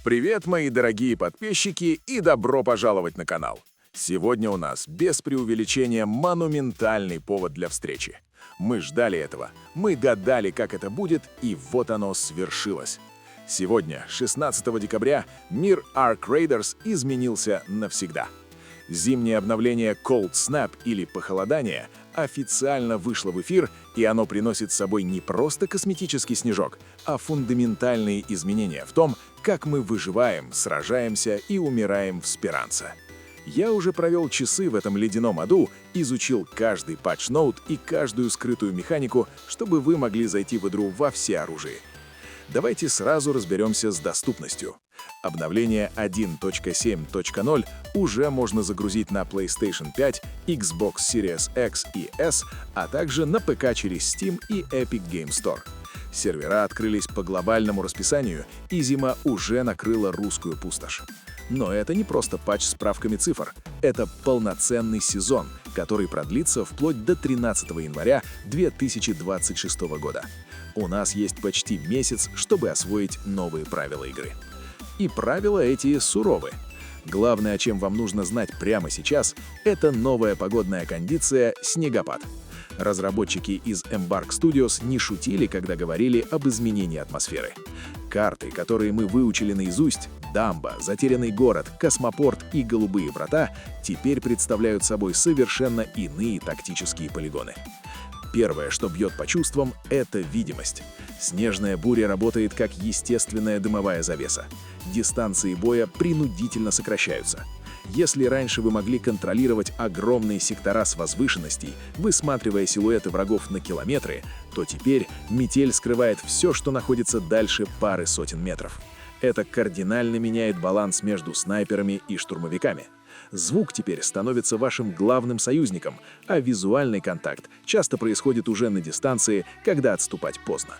Привет, мои дорогие подписчики, и добро пожаловать на канал. Сегодня у нас, без преувеличения, монументальный повод для встречи. Мы ждали этого, мы гадали, как это будет, и вот оно свершилось. Сегодня, 16 декабря, мир Ark Raiders изменился навсегда. Зимнее обновление Cold Snap или похолодание официально вышло в эфир, и оно приносит с собой не просто косметический снежок, а фундаментальные изменения в том, как мы выживаем, сражаемся и умираем в Спиранце. Я уже провел часы в этом ледяном аду, изучил каждый патч-ноут и каждую скрытую механику, чтобы вы могли зайти в игру во всеоружии. Давайте сразу разберемся с доступностью. Обновление 1.7.0 уже можно загрузить на PlayStation 5, Xbox Series X и S, а также на ПК через Steam и Epic Game Store. Сервера открылись по глобальному расписанию, и зима уже накрыла русскую пустошь. Но это не просто патч с справками цифр, это полноценный сезон, который продлится вплоть до 13 января 2026 года. У нас есть почти месяц, чтобы освоить новые правила игры. И правила эти суровы. Главное, о чем вам нужно знать прямо сейчас, это новая погодная кондиция «Снегопад». Разработчики из Embark Studios не шутили, когда говорили об изменении атмосферы. Карты, которые мы выучили наизусть, дамба, затерянный город, космопорт и голубые врата, теперь представляют собой совершенно иные тактические полигоны. Первое, что бьет по чувствам, это видимость. Снежная буря работает как естественная дымовая завеса. Дистанции боя принудительно сокращаются. Если раньше вы могли контролировать огромные сектора с возвышенностей, высматривая силуэты врагов на километры, то теперь метель скрывает все, что находится дальше пары сотен метров. Это кардинально меняет баланс между снайперами и штурмовиками. Звук теперь становится вашим главным союзником, а визуальный контакт часто происходит уже на дистанции, когда отступать поздно.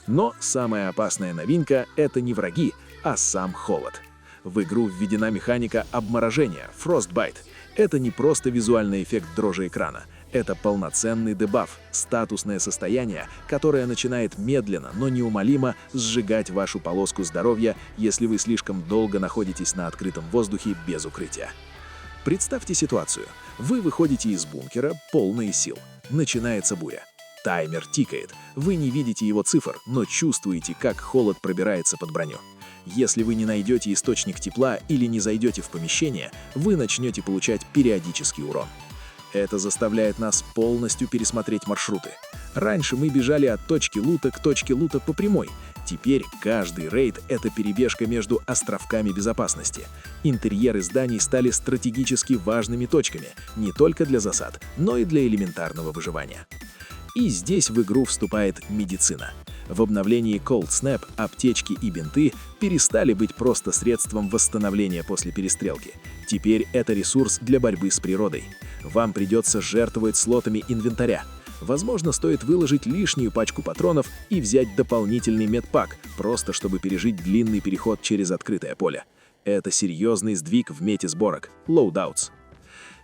Но самая опасная новинка — это не враги, а сам холод. В игру введена механика обморожения — Frostbite. Это не просто визуальный эффект дрожи экрана. Это полноценный дебаф, статусное состояние, которое начинает медленно, но неумолимо сжигать вашу полоску здоровья, если вы слишком долго находитесь на открытом воздухе без укрытия. Представьте ситуацию. Вы выходите из бункера, полные сил. Начинается буря. Таймер тикает. Вы не видите его цифр, но чувствуете, как холод пробирается под броню. Если вы не найдете источник тепла или не зайдете в помещение, вы начнете получать периодический урон. Это заставляет нас полностью пересмотреть маршруты. Раньше мы бежали от точки лута к точке лута по прямой. Теперь каждый рейд — это перебежка между островками безопасности. Интерьеры зданий стали стратегически важными точками, не только для засад, но и для элементарного выживания. И здесь в игру вступает медицина. В обновлении Cold Snap аптечки и бинты перестали быть просто средством восстановления после перестрелки. Теперь это ресурс для борьбы с природой. Вам придется жертвовать слотами инвентаря. Возможно, стоит выложить лишнюю пачку патронов и взять дополнительный медпак, просто чтобы пережить длинный переход через открытое поле. Это серьезный сдвиг в мете сборок — loadouts.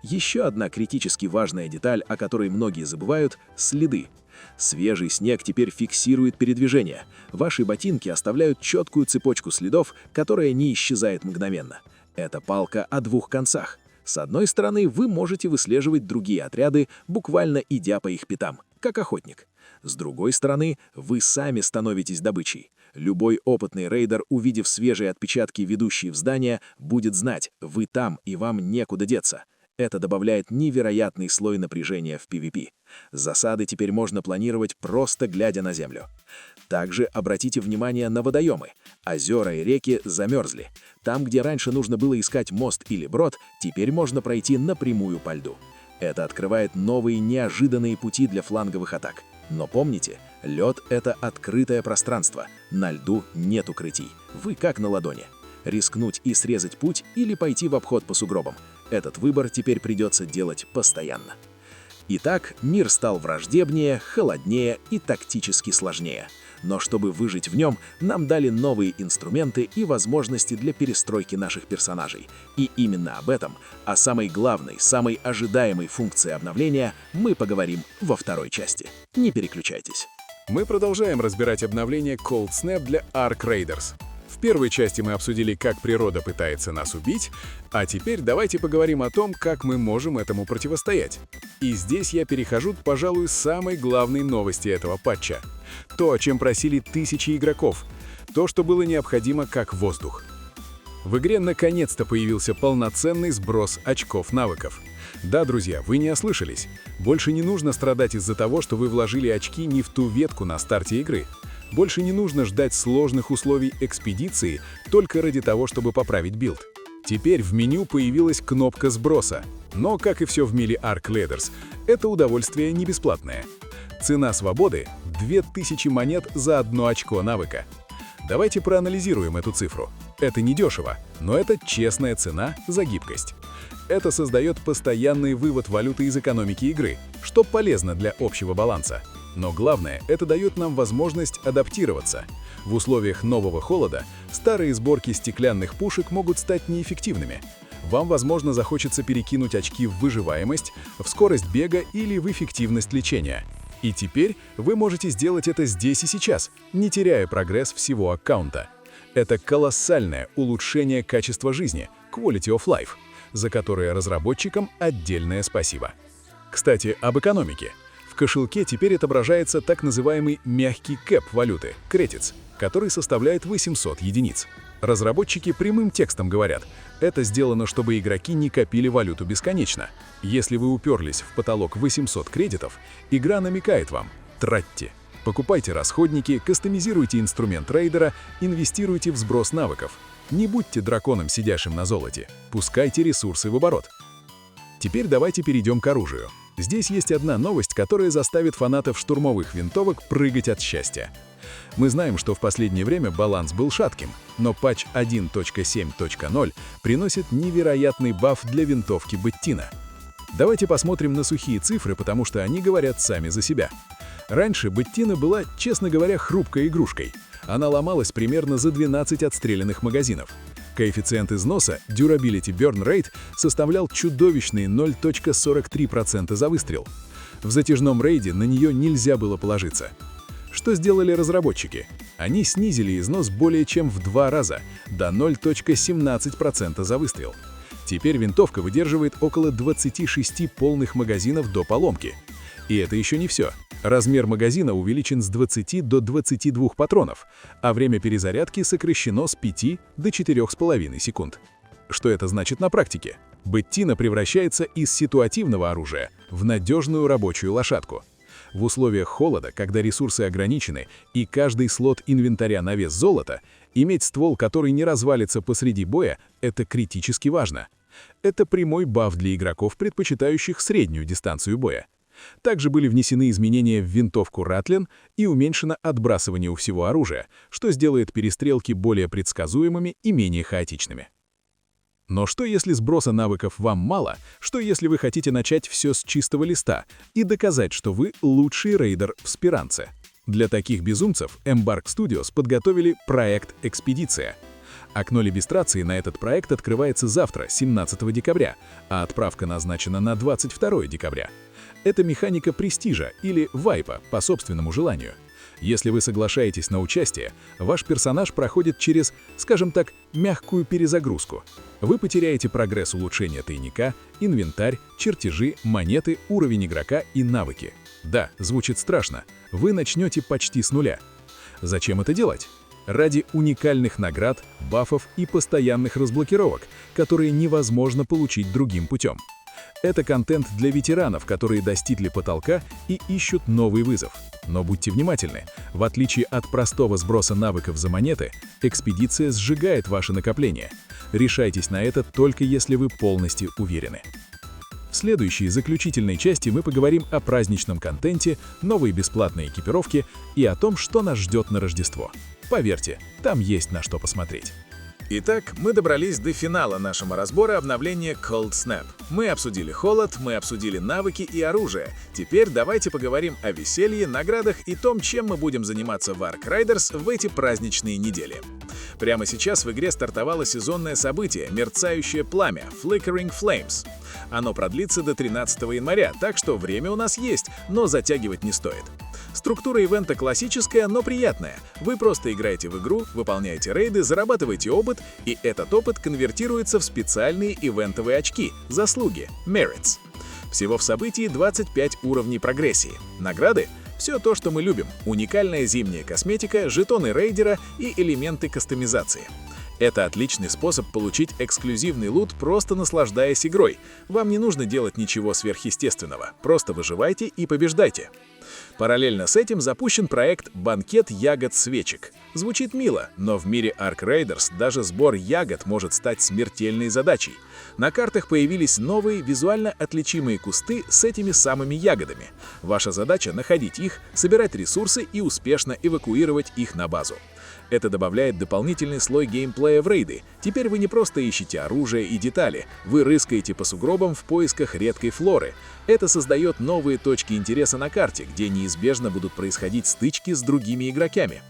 Еще одна критически важная деталь, о которой многие забывают — следы. Свежий снег теперь фиксирует передвижение. Ваши ботинки оставляют четкую цепочку следов, которая не исчезает мгновенно. Это палка о двух концах. С одной стороны, вы можете выслеживать другие отряды, буквально идя по их пятам, как охотник. С другой стороны, вы сами становитесь добычей. Любой опытный рейдер, увидев свежие отпечатки, ведущие в здание, будет знать, вы там и вам некуда деться. Это добавляет невероятный слой напряжения в PvP. Засады теперь можно планировать, просто глядя на землю. Также обратите внимание на водоемы. Озера и реки замерзли. Там, где раньше нужно было искать мост или брод, теперь можно пройти напрямую по льду. Это открывает новые неожиданные пути для фланговых атак. Но помните, лед — это открытое пространство. На льду нет укрытий. Вы как на ладони. Рискнуть и срезать путь или пойти в обход по сугробам. Этот выбор теперь придется делать постоянно. Итак, мир стал враждебнее, холоднее и тактически сложнее. Но чтобы выжить в нем, нам дали новые инструменты и возможности для перестройки наших персонажей. И именно об этом, о самой главной, самой ожидаемой функции обновления, мы поговорим во второй части. Не переключайтесь. Мы продолжаем разбирать обновление Cold Snap для Ark Raiders. В первой части мы обсудили, как природа пытается нас убить, а теперь давайте поговорим о том, как мы можем этому противостоять. И здесь я перехожу к, пожалуй, самой главной новости этого патча. То, о чем просили тысячи игроков. То, что было необходимо как воздух. В игре наконец-то появился полноценный сброс очков навыков. Да, друзья, вы не ослышались. Больше не нужно страдать из-за того, что вы вложили очки не в ту ветку на старте игры. Больше не нужно ждать сложных условий экспедиции только ради того, чтобы поправить билд. Теперь в меню появилась кнопка сброса. Но, как и все в мире Arc Leaders, это удовольствие не бесплатное. Цена свободы — 2000 монет за одно очко навыка. Давайте проанализируем эту цифру. Это недешево, но это честная цена за гибкость. Это создает постоянный вывод валюты из экономики игры, что полезно для общего баланса. Но главное, это дает нам возможность адаптироваться. В условиях нового холода старые сборки стеклянных пушек могут стать неэффективными. Вам, возможно, захочется перекинуть очки в выживаемость, в скорость бега или в эффективность лечения. И теперь вы можете сделать это здесь и сейчас, не теряя прогресс всего аккаунта. Это колоссальное улучшение качества жизни, quality of life, за которое разработчикам отдельное спасибо. Кстати, об экономике. В кошельке теперь отображается так называемый мягкий кэп валюты, credits, который составляет 800 единиц. Разработчики прямым текстом говорят, это сделано, чтобы игроки не копили валюту бесконечно. Если вы уперлись в потолок 800 кредитов, игра намекает вам – тратьте. Покупайте расходники, кастомизируйте инструмент рейдера, инвестируйте в сброс навыков. Не будьте драконом, сидящим на золоте. Пускайте ресурсы в оборот. Теперь давайте перейдем к оружию. Здесь есть одна новость, которая заставит фанатов штурмовых винтовок прыгать от счастья. Мы знаем, что в последнее время баланс был шатким, но патч 1.7.0 приносит невероятный баф для винтовки Беттина. Давайте посмотрим на сухие цифры, потому что они говорят сами за себя. Раньше Беттина была, честно говоря, хрупкой игрушкой. Она ломалась примерно за 12 отстрелянных магазинов. Коэффициент износа Durability Burn Rate составлял чудовищные 0.43% за выстрел. В затяжном рейде на нее нельзя было положиться. Что сделали разработчики? Они снизили износ более чем в 2 раза, до 0.17% за выстрел. Теперь винтовка выдерживает около 26 полных магазинов до поломки. И это еще не все. Размер магазина увеличен с 20 до 22 патронов, а время перезарядки сокращено с 5 до 4,5 секунд. Что это значит на практике? Беттина превращается из ситуативного оружия в надежную рабочую лошадку. В условиях холода, когда ресурсы ограничены и каждый слот инвентаря на вес золота, иметь ствол, который не развалится посреди боя, это критически важно. Это прямой баф для игроков, предпочитающих среднюю дистанцию боя. Также были внесены изменения в винтовку Ратлин и уменьшено отбрасывание у всего оружия, что сделает перестрелки более предсказуемыми и менее хаотичными. Но что если сброса навыков вам мало, что если вы хотите начать все с чистого листа и доказать, что вы лучший рейдер в Спиранце? Для таких безумцев Embark Studios подготовили проект «Экспедиция». Окно регистрации на этот проект открывается завтра, 17 декабря, а отправка назначена на 22 декабря. Это механика престижа или вайпа по собственному желанию. Если вы соглашаетесь на участие, ваш персонаж проходит через, скажем так, мягкую перезагрузку. Вы потеряете прогресс улучшения тайника, инвентарь, чертежи, монеты, уровень игрока и навыки. Да, звучит страшно. Вы начнете почти с нуля. Зачем это делать? Ради уникальных наград, бафов и постоянных разблокировок, которые невозможно получить другим путем. Это контент для ветеранов, которые достигли потолка и ищут новый вызов. Но будьте внимательны, в отличие от простого сброса навыков за монеты, экспедиция сжигает ваше накопление. Решайтесь на это только если вы полностью уверены. В следующей, заключительной части мы поговорим о праздничном контенте, новой бесплатной экипировке и о том, что нас ждет на Рождество. Поверьте, там есть на что посмотреть. Итак, мы добрались до финала нашего разбора обновления Cold Snap. Мы обсудили холод, мы обсудили навыки и оружие. Теперь давайте поговорим о веселье, наградах и том, чем мы будем заниматься в Arc Riders в эти праздничные недели. Прямо сейчас в игре стартовало сезонное событие «Мерцающее пламя» Flickering Flames. Оно продлится до 13 января, так что время у нас есть, но затягивать не стоит. Структура ивента классическая, но приятная. Вы просто играете в игру, выполняете рейды, зарабатываете опыт, и этот опыт конвертируется в специальные ивентовые очки, заслуги, merits. Всего в событии 25 уровней прогрессии. Награды — все то, что мы любим. Уникальная зимняя косметика, жетоны рейдера и элементы кастомизации. Это отличный способ получить эксклюзивный лут, просто наслаждаясь игрой. Вам не нужно делать ничего сверхъестественного, просто выживайте и побеждайте. Параллельно с этим запущен проект «Банкет ягод-свечек». Звучит мило, но в мире Ark Raiders даже сбор ягод может стать смертельной задачей. На картах появились новые визуально отличимые кусты с этими самыми ягодами. Ваша задача — находить их, собирать ресурсы и успешно эвакуировать их на базу. Это добавляет дополнительный слой геймплея в рейды. Теперь вы не просто ищете оружие и детали, вы рыскаете по сугробам в поисках редкой флоры. Это создает новые точки интереса на карте, где неизбежно будут происходить стычки с другими игроками.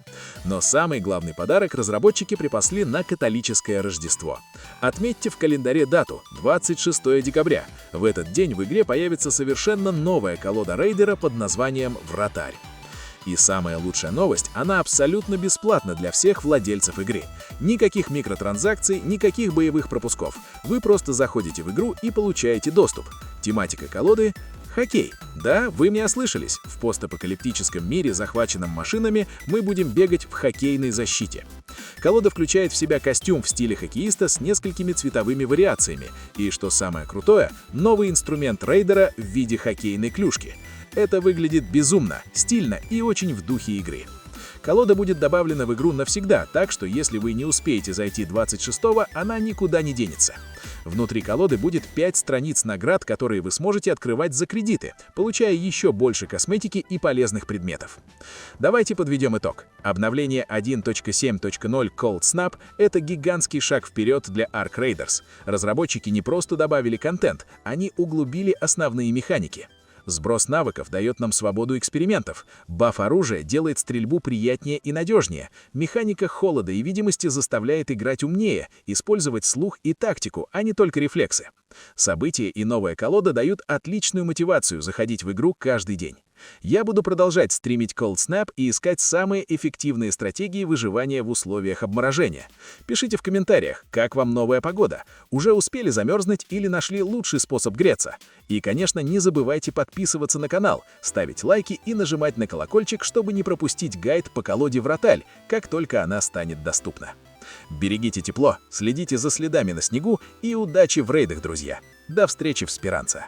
Но самый главный подарок разработчики припасли на католическое Рождество. Отметьте в календаре дату — 26 декабря. В этот день в игре появится совершенно новая колода рейдера под названием «Вратарь». И самая лучшая новость — она абсолютно бесплатна для всех владельцев игры. Никаких микротранзакций, никаких боевых пропусков. Вы просто заходите в игру и получаете доступ. Тематика колоды — хоккей. Да, вы не ослышались. В постапокалиптическом мире, захваченном машинами, мы будем бегать в хоккейной защите. Колода включает в себя костюм в стиле хоккеиста с несколькими цветовыми вариациями. И, что самое крутое, новый инструмент рейдера в виде хоккейной клюшки. Это выглядит безумно, стильно и очень в духе игры. Колода будет добавлена в игру навсегда, так что если вы не успеете зайти 26-го, она никуда не денется. Внутри колоды будет 5 страниц наград, которые вы сможете открывать за кредиты, получая еще больше косметики и полезных предметов. Давайте подведем итог. Обновление 1.7.0 Cold Snap — это гигантский шаг вперед для Ark Raiders. Разработчики не просто добавили контент, они углубили основные механики. Сброс навыков дает нам свободу экспериментов. Баф оружия делает стрельбу приятнее и надежнее. Механика холода и видимости заставляет играть умнее, использовать слух и тактику, а не только рефлексы. События и новая колода дают отличную мотивацию заходить в игру каждый день. Я буду продолжать стримить Cold Snap и искать самые эффективные стратегии выживания в условиях обморожения. Пишите в комментариях, как вам новая погода. Уже успели замерзнуть или нашли лучший способ греться? И, конечно, не забывайте подписываться на канал, ставить лайки и нажимать на колокольчик, чтобы не пропустить гайд по колоде Вратарь, как только она станет доступна. Берегите тепло, следите за следами на снегу и удачи в рейдах, друзья. До встречи в Спиранца.